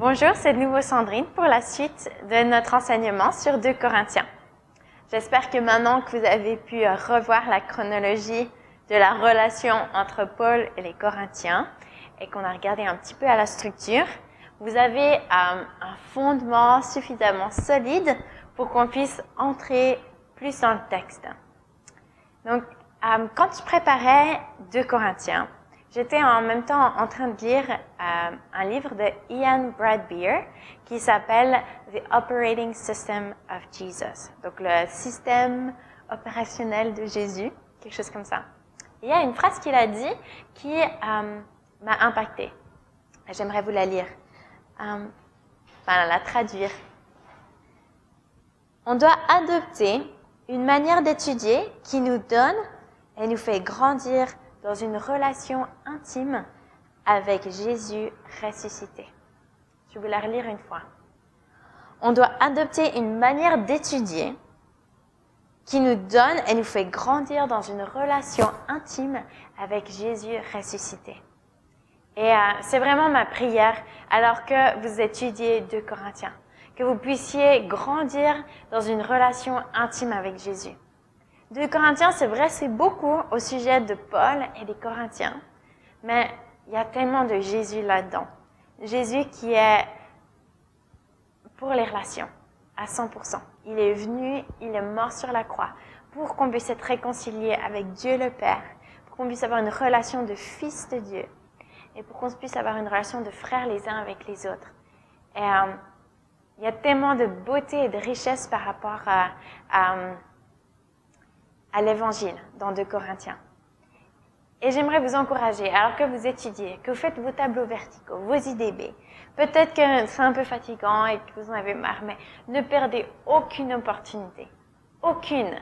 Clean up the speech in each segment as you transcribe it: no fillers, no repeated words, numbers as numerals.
Bonjour, c'est de nouveau Sandrine pour la suite de notre enseignement sur 2 Corinthiens. J'espère que maintenant que vous avez pu revoir la chronologie de la relation entre Paul et les Corinthiens et qu'on a regardé un petit peu à la structure, vous avez un fondement suffisamment solide pour qu'on puisse entrer plus dans le texte. Donc, quand je préparais 2 Corinthiens, j'étais en même temps en train de lire un livre de Ian Bradbeer qui s'appelle The Operating System of Jesus. Donc, le système opérationnel de Jésus, quelque chose comme ça. Et il y a une phrase qu'il a dit qui m'a impactée. J'aimerais vous la lire. La traduire. On doit adopter une manière d'étudier qui nous donne et nous fait grandir dans une relation intime avec Jésus ressuscité. Je vais vous la relire une fois. On doit adopter une manière d'étudier qui nous donne et nous fait grandir dans une relation intime avec Jésus ressuscité. Et c'est vraiment ma prière alors que vous étudiez 2 Corinthiens, que vous puissiez grandir dans une relation intime avec Jésus. 2 Corinthiens, c'est vrai, c'est beaucoup au sujet de Paul et des Corinthiens, mais il y a tellement de Jésus là-dedans. Jésus qui est pour les relations, à 100%. Il est venu, il est mort sur la croix pour qu'on puisse être réconcilié avec Dieu le Père, pour qu'on puisse avoir une relation de fils de Dieu et pour qu'on puisse avoir une relation de frères les uns avec les autres. Et il y a tellement de beauté et de richesse par rapport à l'évangile dans 2 Corinthiens. Et j'aimerais vous encourager, alors que vous étudiez, que vous faites vos tableaux verticaux, vos IDB, peut-être que c'est un peu fatigant et que vous en avez marre, mais ne perdez aucune opportunité, aucune,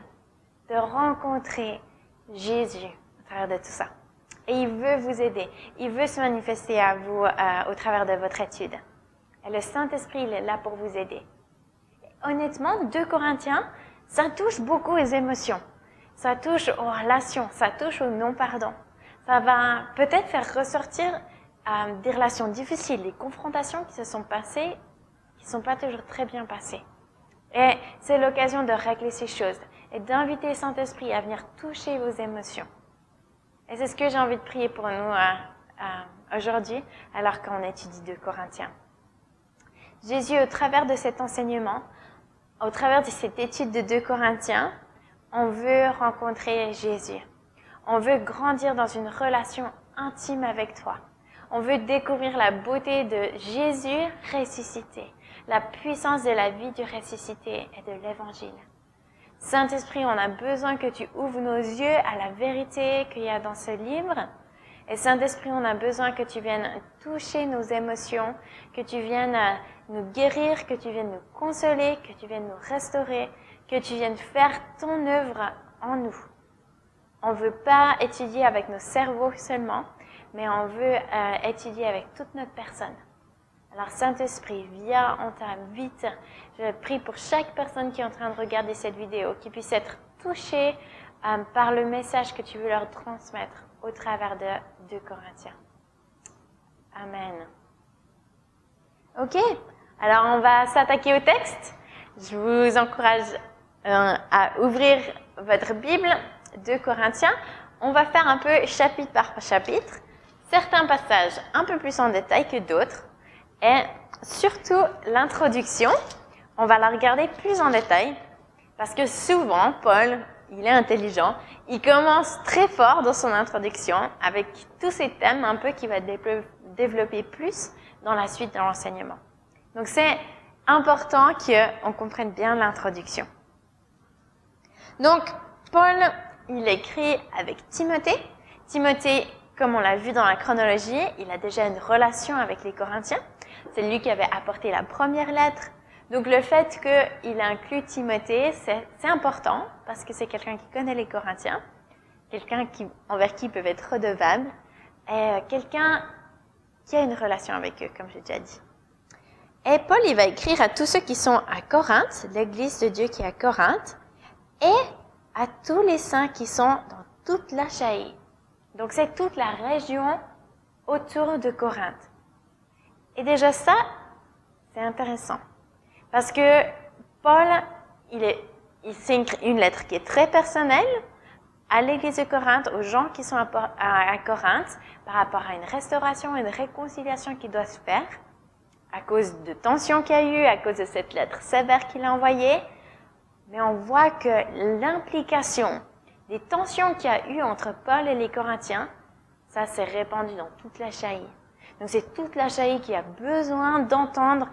de rencontrer Jésus à travers de tout ça. Et il veut vous aider, il veut se manifester à vous au travers de votre étude. Et le Saint-Esprit, il est là pour vous aider. Et honnêtement, 2 Corinthiens, ça touche beaucoup aux émotions. Ça touche aux relations, ça touche au non-pardon. Ça va peut-être faire ressortir des relations difficiles, des confrontations qui se sont passées, qui ne sont pas toujours très bien passées. Et c'est l'occasion de régler ces choses et d'inviter le Saint-Esprit à venir toucher vos émotions. Et c'est ce que j'ai envie de prier pour nous aujourd'hui, alors qu'on étudie 2 Corinthiens. Jésus, au travers de cet enseignement, au travers de cette étude de 2 Corinthiens, on veut rencontrer Jésus. On veut grandir dans une relation intime avec toi. On veut découvrir la beauté de Jésus ressuscité, la puissance de la vie du ressuscité et de l'Évangile. Saint-Esprit, on a besoin que tu ouvres nos yeux à la vérité qu'il y a dans ce livre. Et Saint-Esprit, on a besoin que tu viennes toucher nos émotions, que tu viennes nous guérir, que tu viennes nous consoler, que tu viennes nous restaurer, que tu viennes faire ton œuvre en nous. On ne veut pas étudier avec nos cerveaux seulement, mais on veut étudier avec toute notre personne. Alors Saint-Esprit, viens, on t'invite. Je prie pour chaque personne qui est en train de regarder cette vidéo, qui puisse être touchée par le message que tu veux leur transmettre au travers de 2 Corinthiens. Amen. Ok, alors on va s'attaquer au texte. Je vous encourage à ouvrir votre Bible, 2 Corinthiens. On va faire un peu chapitre par chapitre, certains passages un peu plus en détail que d'autres, et surtout l'introduction, on va la regarder plus en détail, parce que souvent, Paul, il est intelligent, il commence très fort dans son introduction, avec tous ces thèmes un peu qu'il va développer plus dans la suite de l'enseignement. Donc c'est important qu'on comprenne bien l'introduction. Donc, Paul, il écrit avec Timothée. Timothée, comme on l'a vu dans la chronologie, il a déjà une relation avec les Corinthiens. C'est lui qui avait apporté la première lettre. Donc, le fait qu'il inclut Timothée, c'est important parce que c'est quelqu'un qui connaît les Corinthiens, quelqu'un envers qui ils peuvent être redevables et quelqu'un qui a une relation avec eux, comme j'ai déjà dit. Et Paul, il va écrire à tous ceux qui sont à Corinthe, l'église de Dieu qui est à Corinthe, et à tous les saints qui sont dans toute l'Achaïe. Donc, c'est toute la région autour de Corinthe. Et déjà ça, C'est intéressant. Parce que Paul, c'est une lettre qui est très personnelle à l'église de Corinthe, aux gens qui sont à Corinthe, par rapport à une restauration et une réconciliation qui doit se faire, à cause de tensions qu'il y a eu, à cause de cette lettre sévère qu'il a envoyée. Mais on voit que l'implication des tensions qu'il y a eu entre Paul et les Corinthiens, ça s'est répandu dans toute l'Achaïe. Donc c'est toute l'Achaïe qui a besoin d'entendre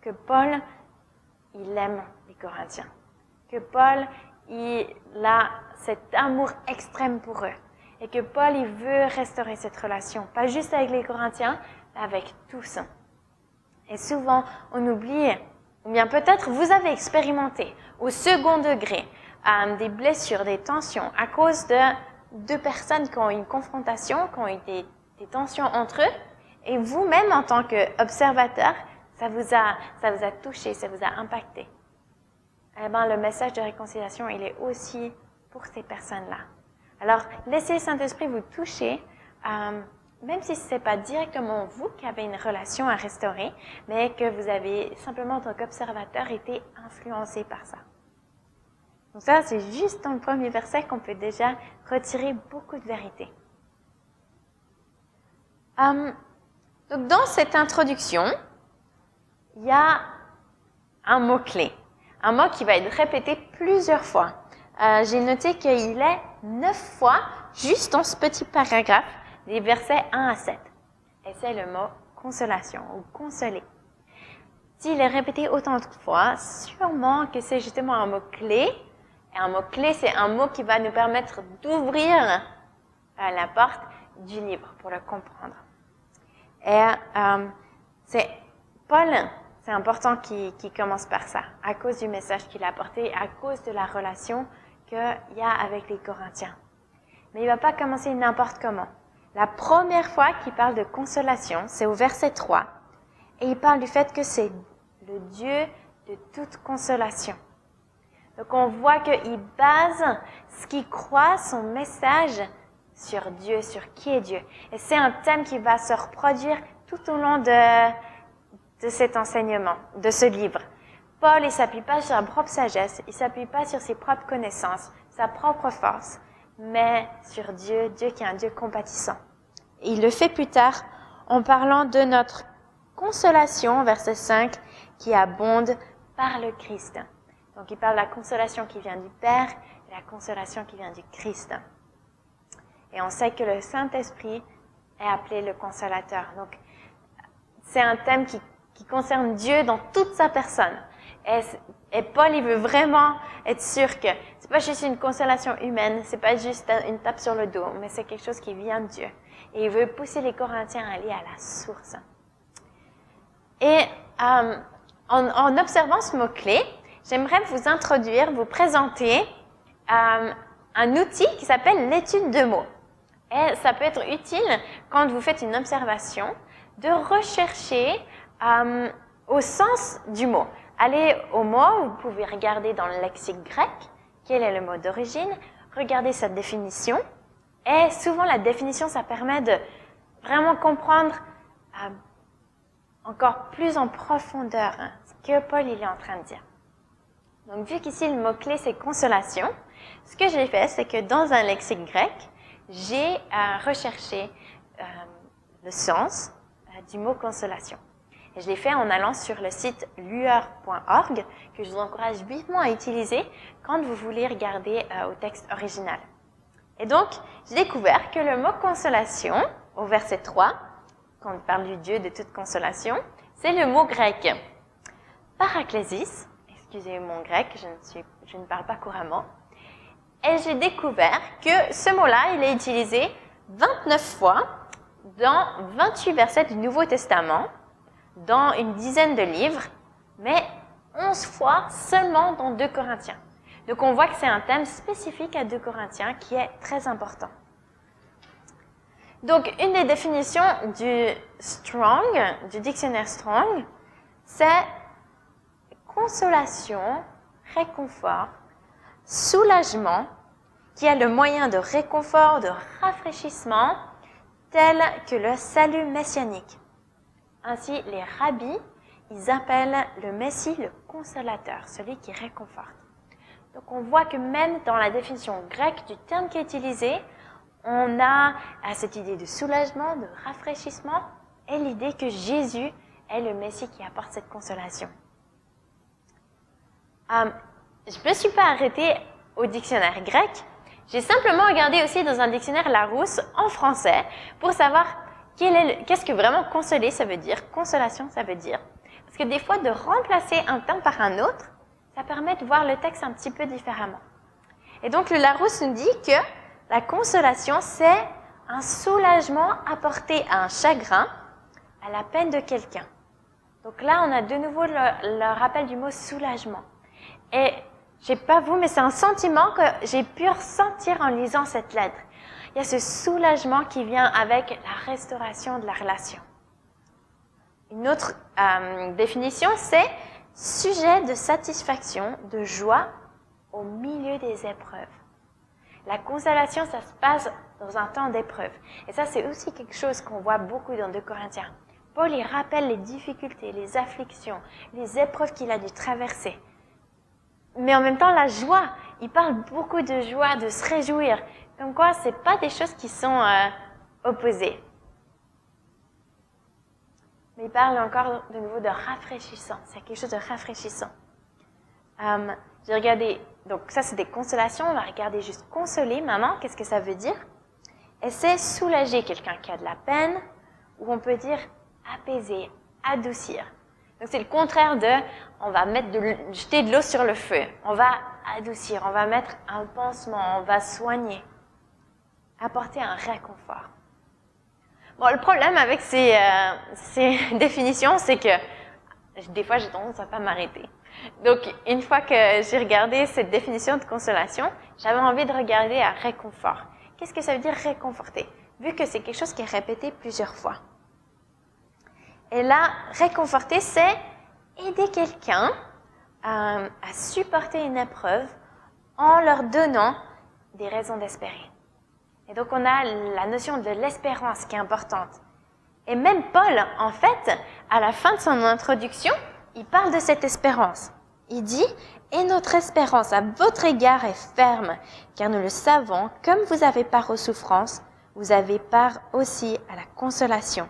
que Paul, il aime les Corinthiens. Que Paul, il a cet amour extrême pour eux. Et que Paul, il veut restaurer cette relation. Pas juste avec les Corinthiens, mais avec tous. Et souvent, on oublie, ou bien peut-être vous avez expérimenté au second degré des blessures, des tensions à cause de deux personnes qui ont eu une confrontation, qui ont eu des tensions entre eux. Et vous-même, en tant qu'observateur, ça vous a touché, ça vous a impacté. Eh bien, le message de réconciliation, il est aussi pour ces personnes-là. Alors, laissez le Saint-Esprit vous toucher, même si ce n'est pas directement vous qui avez une relation à restaurer, mais que vous avez simplement, en tant qu'observateur, été influencé par ça. Donc ça, c'est juste dans le premier verset qu'on peut déjà retirer beaucoup de vérité. Donc, dans cette introduction, il y a un mot-clé. Un mot qui va être répété plusieurs fois. J'ai noté qu'il est 9 fois, juste dans ce petit paragraphe, des versets 1 à 7. Et c'est le mot consolation ou consoler. S'il est répété autant de fois, sûrement que c'est justement un mot-clé. Et un mot-clé, c'est un mot qui va nous permettre d'ouvrir la porte du livre pour le comprendre. Et c'est Paul, c'est important qu'il commence par ça, à cause du message qu'il a apporté, à cause de la relation qu'il y a avec les Corinthiens. Mais il ne va pas commencer n'importe comment. La première fois qu'il parle de consolation, c'est au verset 3. Et il parle du fait que c'est le Dieu de toute consolation. Donc on voit qu'il base ce qu'il croit, son message, sur Dieu, sur qui est Dieu. Et c'est un thème qui va se reproduire tout au long de cet enseignement, de ce livre. Paul, il ne s'appuie pas sur sa propre sagesse, il ne s'appuie pas sur ses propres connaissances, sa propre force, mais sur Dieu, Dieu qui est un Dieu compatissant. Et il le fait plus tard en parlant de notre consolation, verset 5, qui abonde par le Christ. Donc il parle de la consolation qui vient du Père et la consolation qui vient du Christ. Et on sait que le Saint-Esprit est appelé le consolateur. Donc c'est un thème qui concerne Dieu dans toute sa personne. Et Paul, il veut vraiment être sûr que c'est pas juste une consolation humaine, c'est pas juste une tape sur le dos, mais c'est quelque chose qui vient de Dieu. Et il veut pousser les Corinthiens à aller à la source. Et en observant ce mot-clé, j'aimerais vous présenter un outil qui s'appelle l'étude de mots. Et ça peut être utile quand vous faites une observation de rechercher au sens du mot. Allez au mot, vous pouvez regarder dans le lexique grec, quel est le mot d'origine, regardez sa définition. Et souvent, la définition, ça permet de vraiment comprendre encore plus en profondeur ce que Paul il est en train de dire. Donc, vu qu'ici, le mot-clé, c'est consolation, ce que j'ai fait, c'est que dans un lexique grec, j'ai recherché le sens du mot consolation. Et je l'ai fait en allant sur le site lueur.org, que je vous encourage vivement à utiliser quand vous voulez regarder au texte original. Et donc, j'ai découvert que le mot consolation, au verset 3, quand on parle du Dieu de toute consolation, c'est le mot grec paraklésis. Excusez mon grec, je ne parle pas couramment. Et j'ai découvert que ce mot-là, il est utilisé 29 fois dans 28 versets du Nouveau Testament, dans une dizaine de livres, mais 11 fois seulement dans 2 Corinthiens. Donc on voit que c'est un thème spécifique à 2 Corinthiens qui est très important. Donc une des définitions du dictionnaire Strong, c'est consolation, réconfort, soulagement, qui est le moyen de réconfort, de rafraîchissement, tel que le salut messianique. Ainsi, les rabbis, ils appellent le Messie le consolateur, celui qui réconforte. Donc on voit que même dans la définition grecque du terme qui est utilisé, on a cette idée de soulagement, de rafraîchissement, et l'idée que Jésus est le Messie qui apporte cette consolation. Je ne me suis pas arrêtée au dictionnaire grec, j'ai simplement regardé aussi dans un dictionnaire Larousse en français pour savoir qu'est-ce que vraiment consoler ça veut dire, consolation ça veut dire. Parce que des fois, de remplacer un terme par un autre, ça permet de voir le texte un petit peu différemment. Et donc le Larousse nous dit que la consolation, c'est un soulagement apporté à un chagrin, à la peine de quelqu'un. Donc là, on a de nouveau le rappel du mot soulagement. Et je sais pas vous, mais c'est un sentiment que j'ai pu ressentir en lisant cette lettre. Il y a ce soulagement qui vient avec la restauration de la relation. Une autre définition, c'est sujet de satisfaction, de joie au milieu des épreuves. La consolation, ça se passe dans un temps d'épreuve. Et ça, c'est aussi quelque chose qu'on voit beaucoup dans 2 Corinthiens. Paul, il rappelle les difficultés, les afflictions, les épreuves qu'il a dû traverser. Mais en même temps, la joie, il parle beaucoup de joie, de se réjouir. Comme quoi, ce n'est pas des choses qui sont opposées. Mais il parle encore de nouveau de rafraîchissant. C'est quelque chose de rafraîchissant. J'ai regardé, donc ça c'est des consolations, on va regarder juste consoler maintenant, qu'est-ce que ça veut dire? Et c'est soulager quelqu'un qui a de la peine, ou on peut dire apaiser, adoucir. Donc c'est le contraire de, on va jeter de l'eau sur le feu, on va adoucir, on va mettre un pansement, on va soigner, apporter un réconfort. Bon, le problème avec ces définitions, c'est que des fois j'ai tendance à pas m'arrêter. Donc, une fois que j'ai regardé cette définition de consolation, j'avais envie de regarder à réconfort. Qu'est-ce que ça veut dire réconforter? Vu que c'est quelque chose qui est répété plusieurs fois. Et là, réconforter, c'est aider quelqu'un à supporter une épreuve en leur donnant des raisons d'espérer. Et donc, on a la notion de l'espérance qui est importante. Et même Paul, en fait, à la fin de son introduction, il parle de cette espérance. Il dit « Et notre espérance à votre égard est ferme, car nous le savons, comme vous avez part aux souffrances, vous avez part aussi à la consolation. »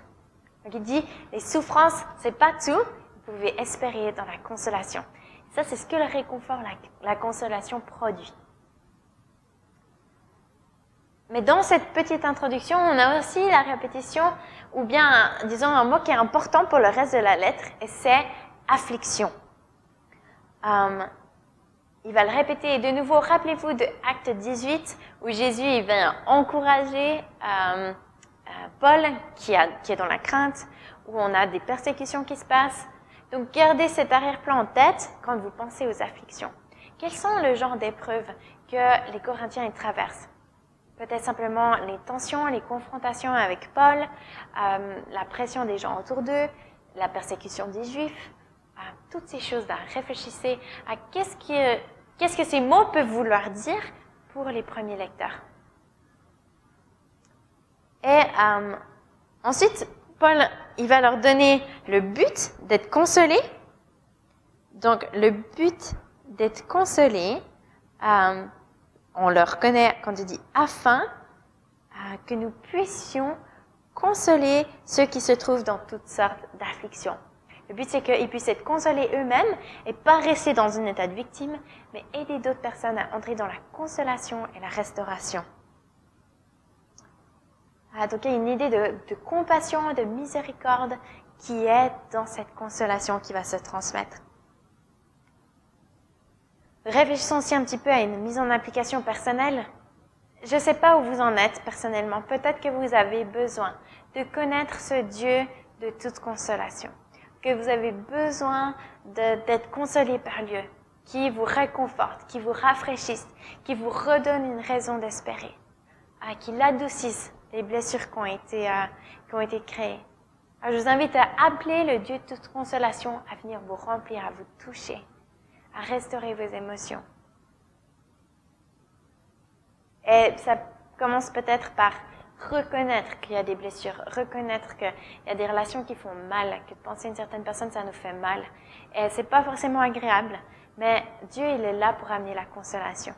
Donc il dit « Les souffrances, c'est pas tout, vous pouvez espérer dans la consolation. » Ça, c'est ce que le réconfort, la consolation produit. Mais dans cette petite introduction, on a aussi la répétition, ou bien, disons, un mot qui est important pour le reste de la lettre, et c'est « affliction ». Il va le répéter de nouveau. Rappelez-vous de Acte 18, où Jésus il vient encourager Paul, qui est dans la crainte, où on a des persécutions qui se passent. Donc, gardez cet arrière-plan en tête quand vous pensez aux afflictions. Quels sont le genre d'épreuves que les Corinthiens y traversent? Peut-être simplement les tensions, les confrontations avec Paul, la pression des gens autour d'eux, la persécution des Juifs, toutes ces choses-là. Réfléchissez à qu'est-ce que ces mots peuvent vouloir dire pour les premiers lecteurs. Et ensuite, Paul, il va leur donner le but d'être consolés. Donc, le but d'être consolés, on le reconnaît quand il dit « afin que nous puissions consoler ceux qui se trouvent dans toutes sortes d'afflictions ». Le but, c'est qu'ils puissent être consolés eux-mêmes et pas rester dans un état de victime, mais aider d'autres personnes à entrer dans la consolation et la restauration. Donc, il y a une idée de compassion, de miséricorde qui est dans cette consolation qui va se transmettre. Réfléchissons aussi un petit peu à une mise en application personnelle. Je ne sais pas où vous en êtes personnellement. Peut-être que vous avez besoin de connaître ce Dieu de toute consolation. Que vous avez besoin d'être consolé par lui, qui vous réconforte, qui vous rafraîchisse, qui vous redonne une raison d'espérer, qui adoucisse les blessures qui ont été créées. Alors, je vous invite à appeler le Dieu de toute consolation à venir vous remplir, à vous toucher, à restaurer vos émotions. Et ça commence peut-être par reconnaître qu'il y a des blessures, reconnaître qu'il y a des relations qui font mal, que de penser à une certaine personne, ça nous fait mal. Et c'est pas forcément agréable, mais Dieu, il est là pour amener la consolation.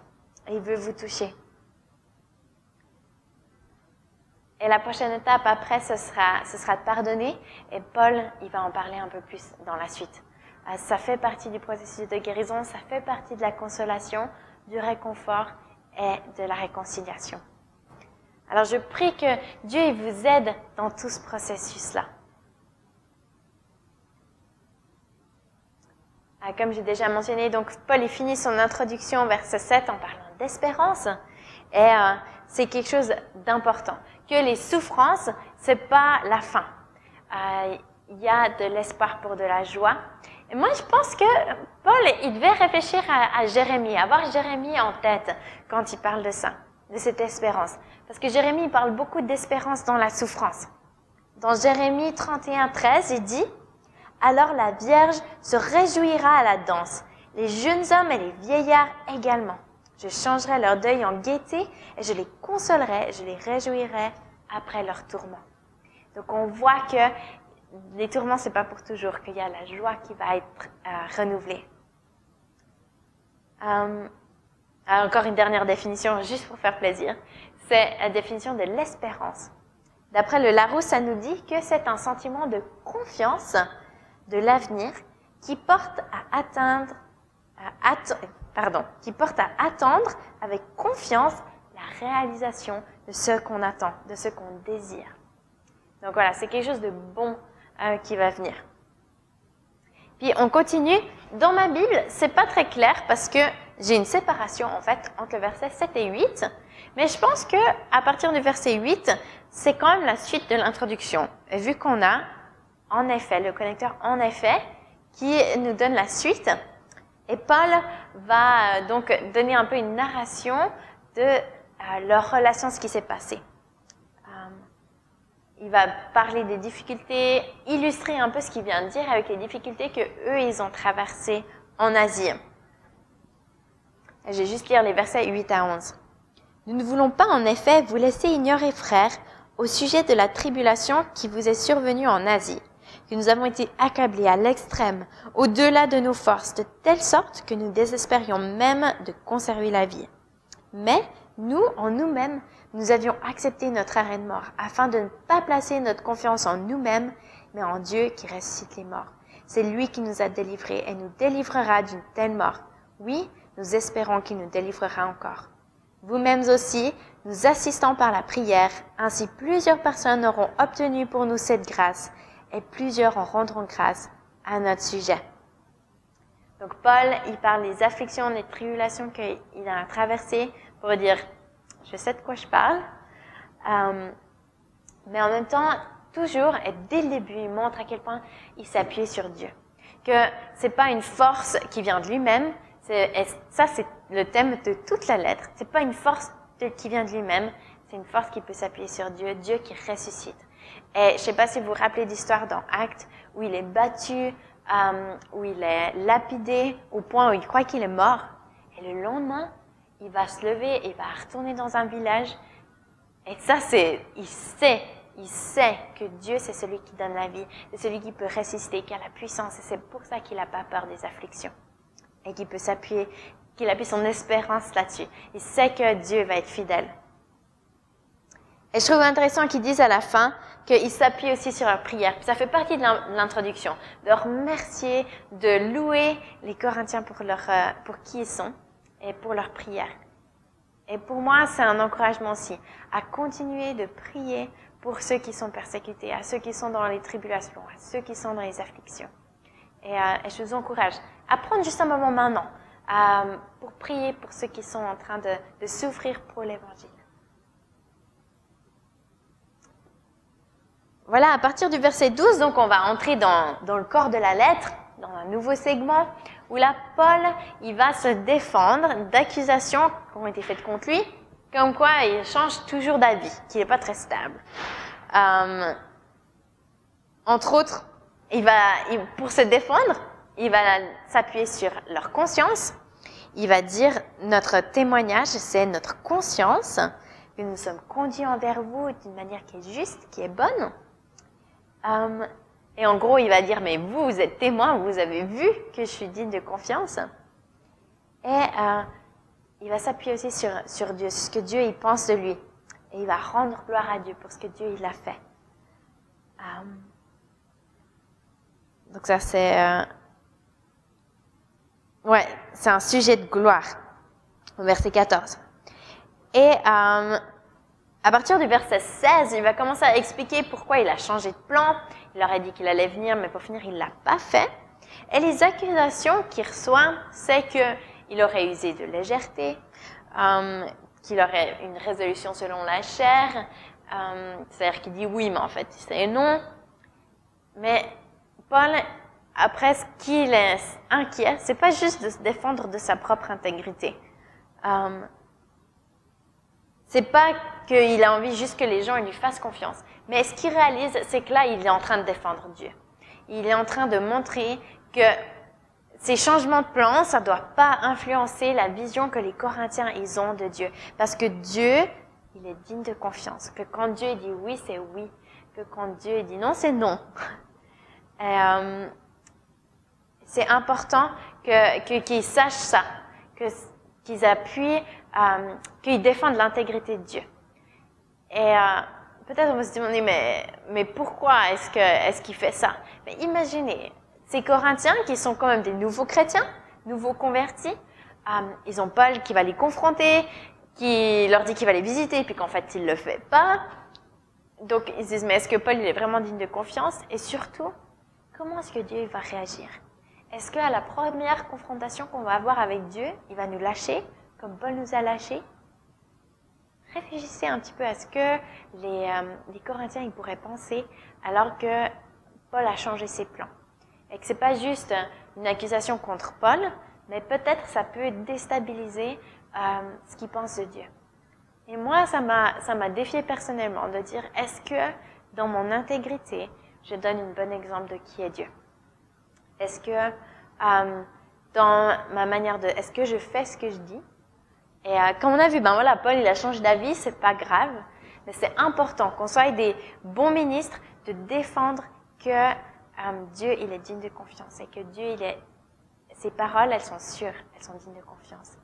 Et il veut vous toucher. Et la prochaine étape après, ce sera de pardonner. Et Paul, il va en parler un peu plus dans la suite. Ça fait partie du processus de guérison, ça fait partie de la consolation, du réconfort et de la réconciliation. Alors je prie que Dieu il vous aide dans tout ce processus-là. Comme j'ai déjà mentionné, donc Paul il finit son introduction au verset 7 en parlant d'espérance. Et c'est quelque chose d'important. Que les souffrances, c'est pas la fin. Il y a de l'espoir pour de la joie. Et moi, je pense que Paul, il devait réfléchir à Jérémie, avoir Jérémie en tête quand il parle de ça, de cette espérance. Parce que Jérémie, il parle beaucoup d'espérance dans la souffrance. Dans Jérémie 31:13, il dit « Alors la Vierge se réjouira à la danse, les jeunes hommes et les vieillards également. Je changerai leur deuil en gaieté et je les consolerai, je les réjouirai après leur tourment. » Donc on voit que les tourments, c'est pas pour toujours, qu'il y a la joie qui va être renouvelée. Encore une dernière définition, juste pour faire plaisir, c'est la définition de l'espérance. D'après le Larousse, ça nous dit que c'est un sentiment de confiance de l'avenir qui porte à attendre avec confiance la réalisation de ce qu'on attend, de ce qu'on désire. Donc voilà, c'est quelque chose de bon qui va venir. Puis on continue. Dans ma Bible, c'est pas très clair parce que j'ai une séparation en fait entre le verset 7 et 8. Mais je pense que à partir du verset 8, c'est quand même la suite de l'introduction. Vu qu'on a en effet le connecteur en effet qui nous donne la suite. Et Paul va donc donner un peu une narration de leur relation, ce qui s'est passé. Il va parler des difficultés, illustrer un peu ce qu'il vient de dire avec les difficultés que eux ils ont traversées en Asie. Je vais juste lire les versets 8 à 11. Nous ne voulons pas en effet vous laisser ignorer, frères, au sujet de la tribulation qui vous est survenue en Asie, que nous avons été accablés à l'extrême, au-delà de nos forces, de telle sorte que nous désespérions même de conserver la vie. Mais nous, en nous-mêmes, nous avions accepté notre arrêt de mort, afin de ne pas placer notre confiance en nous-mêmes, mais en Dieu qui ressuscite les morts. C'est lui qui nous a délivrés et nous délivrera d'une telle mort. Oui, nous espérons qu'il nous délivrera encore. Vous-mêmes aussi, nous assistons par la prière, ainsi plusieurs personnes auront obtenu pour nous cette grâce, et plusieurs en rendront grâce à notre sujet. Donc Paul, il parle des afflictions, des tribulations qu'il a traversées pour dire, je sais de quoi je parle, mais en même temps, toujours et dès le début, il montre à quel point il s'appuie sur Dieu. Que c'est pas une force qui vient de lui-même, ça c'est le thème de toute la lettre, c'est pas une force qui vient de lui-même, c'est une force qui peut s'appuyer sur Dieu, Dieu qui ressuscite. Et je sais pas si vous vous rappelez d'histoire dans Actes, où il est battu, où il est lapidé, au point où il croit qu'il est mort, et le lendemain, il va se lever et il va retourner dans un village. Et ça, il sait que Dieu, c'est celui qui donne la vie, c'est celui qui peut ressusciter, qui a la puissance. Et c'est pour ça qu'il n'a pas peur des afflictions. Et qu'il peut s'appuyer, qu'il appuie son espérance là-dessus. Il sait que Dieu va être fidèle. Et je trouve intéressant qu'ils disent à la fin qu'ils s'appuient aussi sur leur prière. Ça fait partie de l'introduction, de remercier, de louer les Corinthiens pour qui ils sont et pour leur prière. Et pour moi, c'est un encouragement aussi à continuer de prier pour ceux qui sont persécutés, à ceux qui sont dans les tribulations, à ceux qui sont dans les afflictions. Et je vous encourage à prendre juste un moment maintenant pour prier pour ceux qui sont en train de souffrir pour l'Évangile. Voilà, à partir du verset 12, donc on va entrer dans le corps de la lettre, dans un nouveau segment, où là, Paul, il va se défendre d'accusations qui ont été faites contre lui, comme quoi il change toujours d'avis, qu'il n'est pas très stable. Entre autres, pour se défendre, il va s'appuyer sur leur conscience. Il va dire, notre témoignage, c'est notre conscience, que nous sommes conduits envers vous d'une manière qui est juste, qui est bonne. Et en gros, il va dire, mais vous êtes témoin, vous avez vu que je suis digne de confiance. Et il va s'appuyer aussi sur Dieu, ce que Dieu il pense de lui. Et il va rendre gloire à Dieu pour ce que Dieu il a fait. Donc ça, c'est c'est un sujet de gloire, au verset 14. Et à partir du verset 16, il va commencer à expliquer pourquoi il a changé de plan. Il leur a dit qu'il allait venir, mais pour finir, il ne l'a pas fait. Et les accusations qu'il reçoit, c'est qu'il aurait usé de légèreté, qu'il aurait une résolution selon la chair, c'est-à-dire qu'il dit oui, mais en fait, c'est non. Mais Paul, après, ce qu'il est inquiet, c'est pas juste de se défendre de sa propre intégrité. C'est pas qu'il a envie juste que les gens lui fassent confiance. Mais ce qu'il réalise, c'est que là, il est en train de défendre Dieu. Il est en train de montrer que ces changements de plan, ça ne doit pas influencer la vision que les Corinthiens ils ont de Dieu. Parce que Dieu, il est digne de confiance. Que quand Dieu dit oui, c'est oui. Que quand Dieu dit non, c'est non. C'est important qu'ils sachent ça. Qu'ils appuient, qu'ils défendent l'intégrité de Dieu. Et peut-être on va se demander, mais pourquoi est-ce qu'il fait ça? Mais imaginez, ces Corinthiens qui sont quand même des nouveaux chrétiens, nouveaux convertis, ils ont Paul qui va les confronter, qui leur dit qu'il va les visiter, puis qu'en fait il ne le fait pas. Donc ils se disent, mais est-ce que Paul il est vraiment digne de confiance? Et surtout, comment est-ce que Dieu va réagir? Est-ce qu'à la première confrontation qu'on va avoir avec Dieu, il va nous lâcher, comme Paul nous a lâchés? Réfléchissez un petit peu à ce que les Corinthiens ils pourraient penser alors que Paul a changé ses plans. Et que ce n'est pas juste une accusation contre Paul, mais peut-être ça peut déstabiliser ce qu'ils pensent de Dieu. Et moi, ça m'a défié personnellement de dire, est-ce que dans mon intégrité, je donne un bon exemple de qui est Dieu? Est-ce que dans ma manière de... Est-ce que je fais ce que je dis? Et comme on a vu, Paul, il a changé d'avis, c'est pas grave, mais c'est important qu'on soit des bons ministres de défendre que Dieu, il est digne de confiance et que Dieu, ses paroles, elles sont sûres, elles sont dignes de confiance.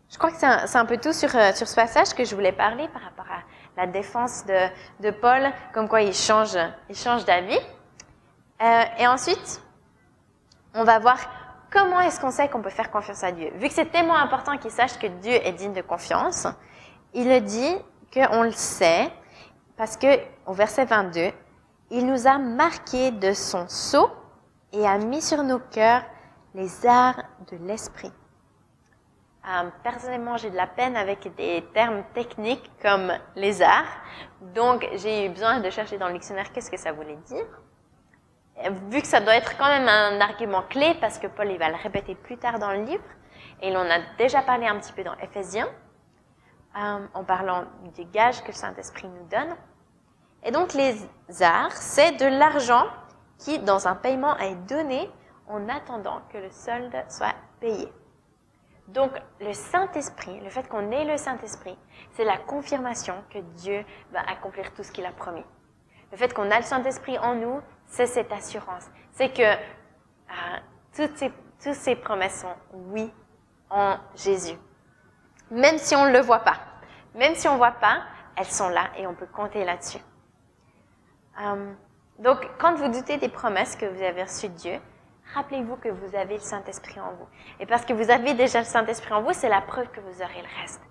Je crois que c'est un peu tout sur ce passage que je voulais parler par rapport à la défense de Paul, comme quoi il change d'avis. Et ensuite, on va voir comment est-ce qu'on sait qu'on peut faire confiance à Dieu. Vu que c'est tellement important qu'il sache que Dieu est digne de confiance, il le dit qu'on le sait parce que au verset 22, il nous a marqués de son sceau et a mis sur nos cœurs les arts de l'esprit. Personnellement, j'ai de la peine avec des termes techniques comme les arts, donc j'ai eu besoin de chercher dans le dictionnaire qu'est-ce que ça voulait dire. Vu que ça doit être quand même un argument clé, parce que Paul il va le répéter plus tard dans le livre, et il en a déjà parlé un petit peu dans Éphésiens, en parlant des gages que le Saint-Esprit nous donne. Et donc les arts, c'est de l'argent qui, dans un paiement, est donné en attendant que le solde soit payé. Donc le Saint-Esprit, le fait qu'on ait le Saint-Esprit, c'est la confirmation que Dieu va accomplir tout ce qu'il a promis. Le fait qu'on a le Saint-Esprit en nous, c'est cette assurance. C'est que toutes ces promesses sont oui en Jésus. Même si on ne le voit pas. Même si on ne voit pas, elles sont là et on peut compter là-dessus. Donc, quand vous doutez des promesses que vous avez reçues de Dieu, rappelez-vous que vous avez le Saint-Esprit en vous. Et parce que vous avez déjà le Saint-Esprit en vous, c'est la preuve que vous aurez le reste.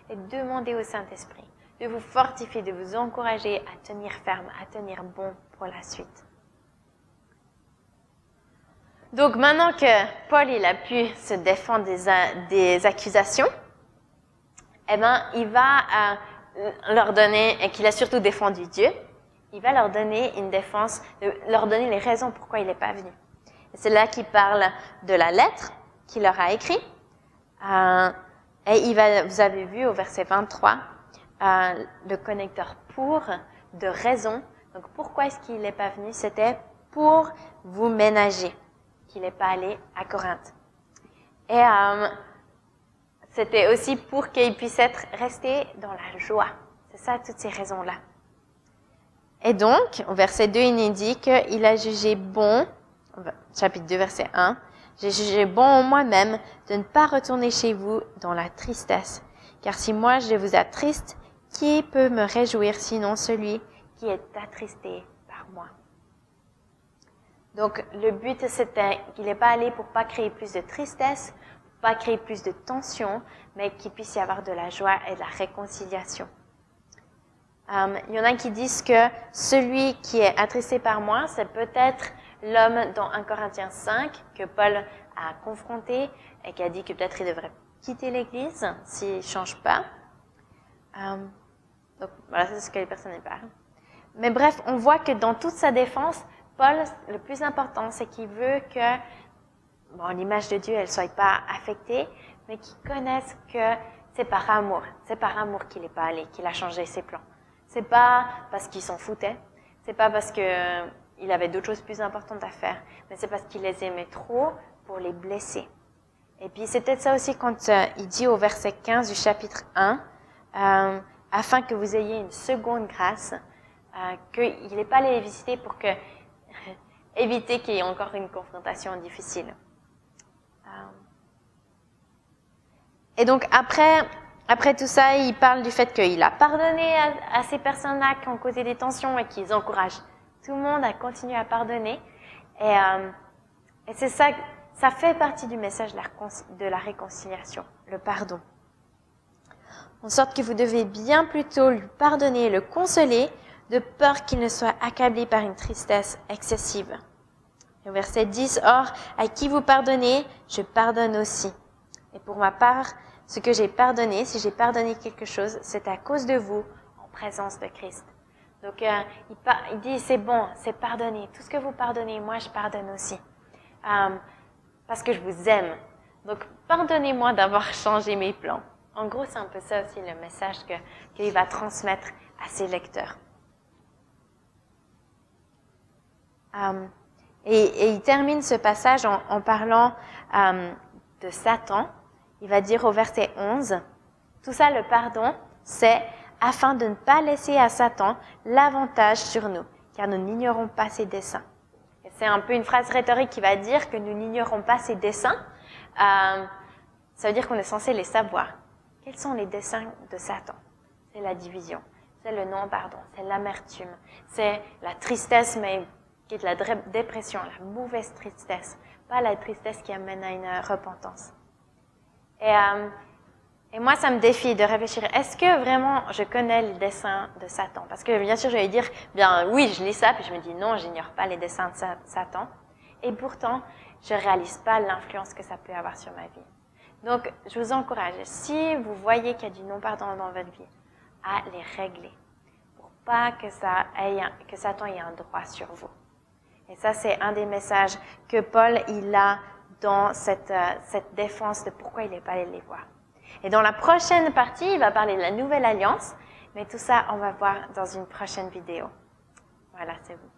Et demandez au Saint-Esprit de vous fortifier, de vous encourager à tenir ferme, à tenir bon pour la suite. Donc maintenant que Paul il a pu se défendre des accusations, il va leur donner, et qu'il a surtout défendu Dieu, il va leur donner une défense, leur donner les raisons pourquoi il n'est pas venu. Et c'est là qu'il parle de la lettre qu'il leur a écrite. Et vous avez vu au verset 23, le connecteur pour de raison. Donc pourquoi est-ce qu'il n'est pas venu? C'était pour vous ménager qu'il n'est pas allé à Corinthe. Et c'était aussi pour qu'ils puissent restés dans la joie. C'est ça, toutes ces raisons-là. Et donc, au verset 2, il nous dit qu'il a jugé bon, chapitre 2, verset 1, « J'ai jugé bon en moi-même de ne pas retourner chez vous dans la tristesse. Car si moi je vous attriste, qui peut me réjouir sinon celui qui est attristé par moi? » Donc, le but, c'était qu'il n'est pas allé pour pas créer plus de tristesse, pas créer plus de tension, mais qu'il puisse y avoir de la joie et de la réconciliation. Il y en a qui disent que celui qui est attristé par moi, c'est peut-être l'homme dans 1 Corinthiens 5 que Paul a confronté et qui a dit que peut-être il devrait quitter l'Église s'il ne change pas. Donc voilà, c'est ce que les personnes parlent. Mais bref, on voit que dans toute sa défense, Paul, le plus important, c'est qu'il veut que l'image de Dieu, elle ne soit pas affectée, mais qu'il connaisse que c'est par amour. C'est par amour qu'il n'est pas allé, qu'il a changé ses plans. C'est pas parce qu'il s'en foutait, c'est pas parce qu'il avait d'autres choses plus importantes à faire, mais c'est parce qu'il les aimait trop pour les blesser. Et puis c'est peut-être ça aussi quand il dit au verset 15 du chapitre 1, afin que vous ayez une seconde grâce, qu'il n'est pas allé les visiter pour éviter qu'il y ait encore une confrontation difficile. Et donc après tout ça, il parle du fait qu'il a pardonné à ces personnes-là qui ont causé des tensions et qu'ils encouragent tout le monde à continuer à pardonner. Et c'est ça, ça fait partie du message de la réconciliation, le pardon. En sorte que vous devez bien plutôt lui pardonner et le consoler, de peur qu'il ne soit accablé par une tristesse excessive. Et au verset 10, « Or, à qui vous pardonnez, je pardonne aussi. Et pour ma part, ce que j'ai pardonné, si j'ai pardonné quelque chose, c'est à cause de vous, en présence de Christ. » Donc, il dit, c'est bon, c'est pardonné. Tout ce que vous pardonnez, moi, je pardonne aussi. Parce que je vous aime. Donc, pardonnez-moi d'avoir changé mes plans. En gros, c'est un peu ça aussi le message qu'il va transmettre à ses lecteurs. Et il termine ce passage en parlant de Satan. Il va dire au verset 11, « Tout ça, le pardon, c'est afin de ne pas laisser à Satan l'avantage sur nous, car nous n'ignorons pas ses desseins. » C'est un peu une phrase rhétorique qui va dire que nous n'ignorons pas ses desseins. Ça veut dire qu'on est censé les savoir. Quels sont les desseins de Satan? C'est la division, c'est le non-pardon, c'est l'amertume, c'est la tristesse, mais qui est de la dépression, la mauvaise tristesse, pas la tristesse qui amène à une repentance. Et moi, ça me défie de réfléchir, est-ce que vraiment je connais les desseins de Satan? Parce que bien sûr, je vais dire, bien oui, je lis ça, puis je me dis non, j'ignore pas les desseins de Satan. Et pourtant, je réalise pas l'influence que ça peut avoir sur ma vie. Donc, je vous encourage, si vous voyez qu'il y a du non-pardon dans votre vie, à les régler, pour pas que Satan ait un droit sur vous. Et ça, c'est un des messages que Paul, il a dans cette défense de pourquoi il n'est pas allé les voir. Et dans la prochaine partie, il va parler de la nouvelle alliance, mais tout ça, on va voir dans une prochaine vidéo. Voilà, c'est vous.